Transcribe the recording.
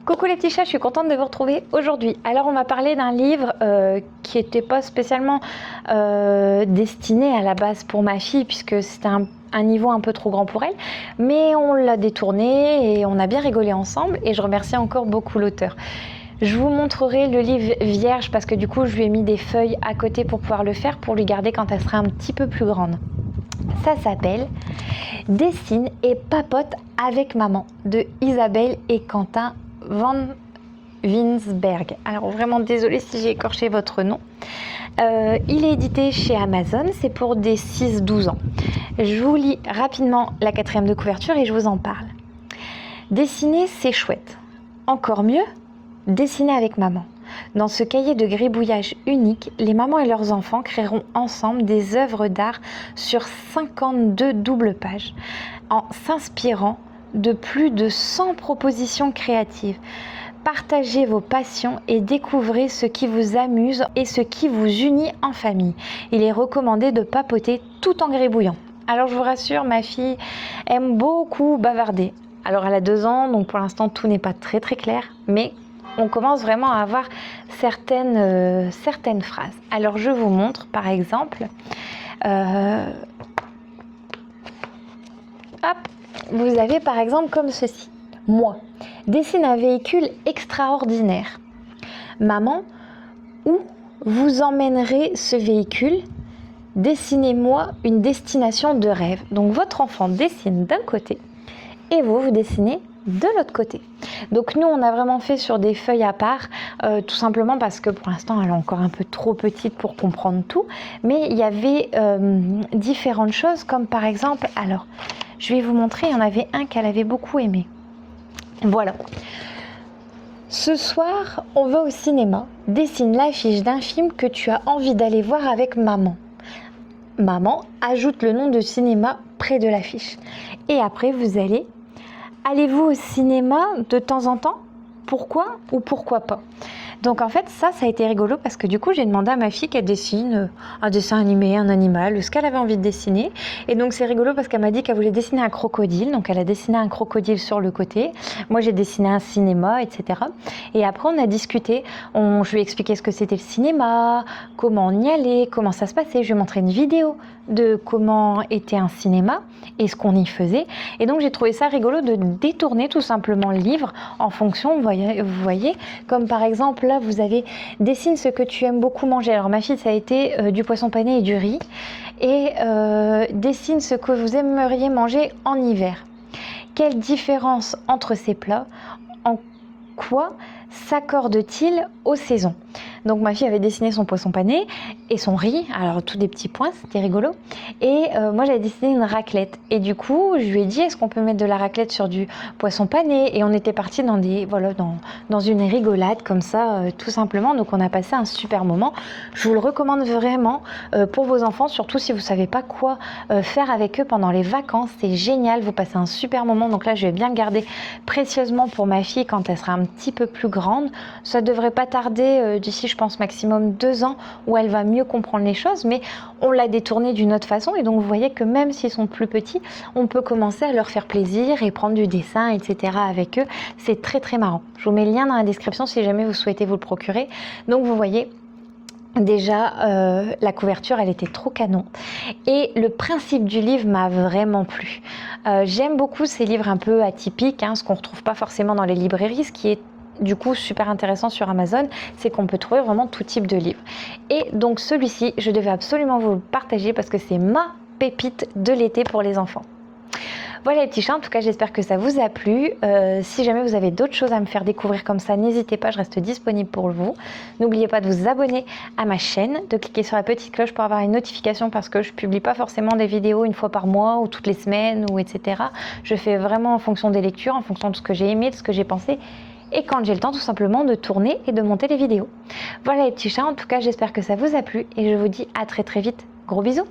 Coucou les petits chats, je suis contente de vous retrouver aujourd'hui. Alors on va parler d'un livre qui n'était pas spécialement destiné à la base pour ma fille puisque c'était un niveau un peu trop grand pour elle, mais on l'a détourné et on a bien rigolé ensemble et je remercie encore beaucoup l'auteur. Je vous montrerai le livre vierge parce que du coup je lui ai mis des feuilles à côté pour pouvoir le faire, pour lui garder quand elle sera un petit peu plus grande. Ça s'appelle Dessine et papote avec maman de Isabelle et Quentin Van Winsberg. Alors vraiment désolée si j'ai écorché votre nom. Il est édité chez Amazon, c'est pour des 6-12 ans. Je vous lis rapidement la 4e de couverture et je vous en parle. Dessiner, c'est chouette. Encore mieux, dessiner avec maman. Dans ce cahier de gribouillage unique, les mamans et leurs enfants créeront ensemble des œuvres d'art sur 52 doubles pages, en s'inspirant de plus de 100 propositions créatives. Partagez vos passions et découvrez ce qui vous amuse et ce qui vous unit en famille. Il est recommandé de papoter tout en gribouillant. Alors je vous rassure, ma fille aime beaucoup bavarder. Alors elle a 2 ans, donc pour l'instant tout n'est pas très clair, mais on commence vraiment à avoir certaines phrases. Alors je vous montre par exemple, vous avez par exemple comme ceci. Moi, dessine un véhicule extraordinaire. Maman, où vous emmènerez ce véhicule? Dessinez-moi une destination de rêve. Donc votre enfant dessine d'un côté et vous dessinez de l'autre côté. Donc nous on a vraiment fait sur des feuilles à part, tout simplement parce que pour l'instant elle est encore un peu trop petite pour comprendre tout, mais il y avait différentes choses comme par exemple, alors je vais vous montrer, il y en avait un qu'elle avait beaucoup aimé. Voilà. Ce soir on va au cinéma, dessine l'affiche d'un film que tu as envie d'aller voir avec maman. Maman ajoute le nom de cinéma près de l'affiche et après vous allez. Allez-vous au cinéma de temps en temps? Pourquoi ou pourquoi pas? Donc en fait ça a été rigolo parce que du coup j'ai demandé à ma fille qu'elle dessine un dessin animé, un animal, ce qu'elle avait envie de dessiner. Et donc c'est rigolo parce qu'elle m'a dit qu'elle voulait dessiner un crocodile. Donc elle a dessiné un crocodile sur le côté. Moi j'ai dessiné un cinéma, etc. Et après on a discuté, je lui ai expliqué ce que c'était le cinéma, comment on y allait, comment ça se passait. Je lui ai montré une vidéo de comment était un cinéma et ce qu'on y faisait. Et donc j'ai trouvé ça rigolo de détourner tout simplement le livre en fonction, vous voyez, comme par exemple là vous avez dessine ce que tu aimes beaucoup manger. Alors ma fille ça a été du poisson pané et du riz. Et dessine ce que vous aimeriez manger en hiver. Quelle différence entre ces plats? En quoi s'accorde-t-il aux saisons? Donc ma fille avait dessiné son poisson pané et son riz, alors tous des petits points, c'était rigolo. Et moi j'avais dessiné une raclette. Et du coup je lui ai dit est-ce qu'on peut mettre de la raclette sur du poisson pané? Et on était partis dans dans une rigolade comme ça, tout simplement. Donc on a passé un super moment. Je vous le recommande vraiment pour vos enfants, surtout si vous savez pas quoi faire avec eux pendant les vacances. C'est génial, vous passez un super moment. Donc là je vais bien le garder précieusement pour ma fille quand elle sera un petit peu plus grande. Ça devrait pas tarder d'ici je pense maximum 2 ans où elle va mieux comprendre les choses, mais on l'a détourné d'une autre façon et donc vous voyez que même s'ils sont plus petits, on peut commencer à leur faire plaisir et prendre du dessin, etc. avec eux. C'est très marrant. Je vous mets le lien dans la description si jamais vous souhaitez vous le procurer. Donc vous voyez déjà la couverture elle était trop canon et le principe du livre m'a vraiment plu. J'aime beaucoup ces livres un peu atypiques, ce qu'on retrouve pas forcément dans les librairies, ce qui est du coup super intéressant sur Amazon, c'est qu'on peut trouver vraiment tout type de livres. Et donc celui-ci, je devais absolument vous le partager parce que c'est ma pépite de l'été pour les enfants. Voilà les petits chats, en tout cas j'espère que ça vous a plu. Si jamais vous avez d'autres choses à me faire découvrir comme ça, n'hésitez pas, je reste disponible pour vous. N'oubliez pas de vous abonner à ma chaîne, de cliquer sur la petite cloche pour avoir une notification parce que je publie pas forcément des vidéos une fois par mois ou toutes les semaines ou etc. Je fais vraiment en fonction des lectures, en fonction de ce que j'ai aimé, de ce que j'ai pensé et quand j'ai le temps tout simplement de tourner et de monter les vidéos. Voilà les petits chats, en tout cas j'espère que ça vous a plu et je vous dis à très vite. Gros bisous!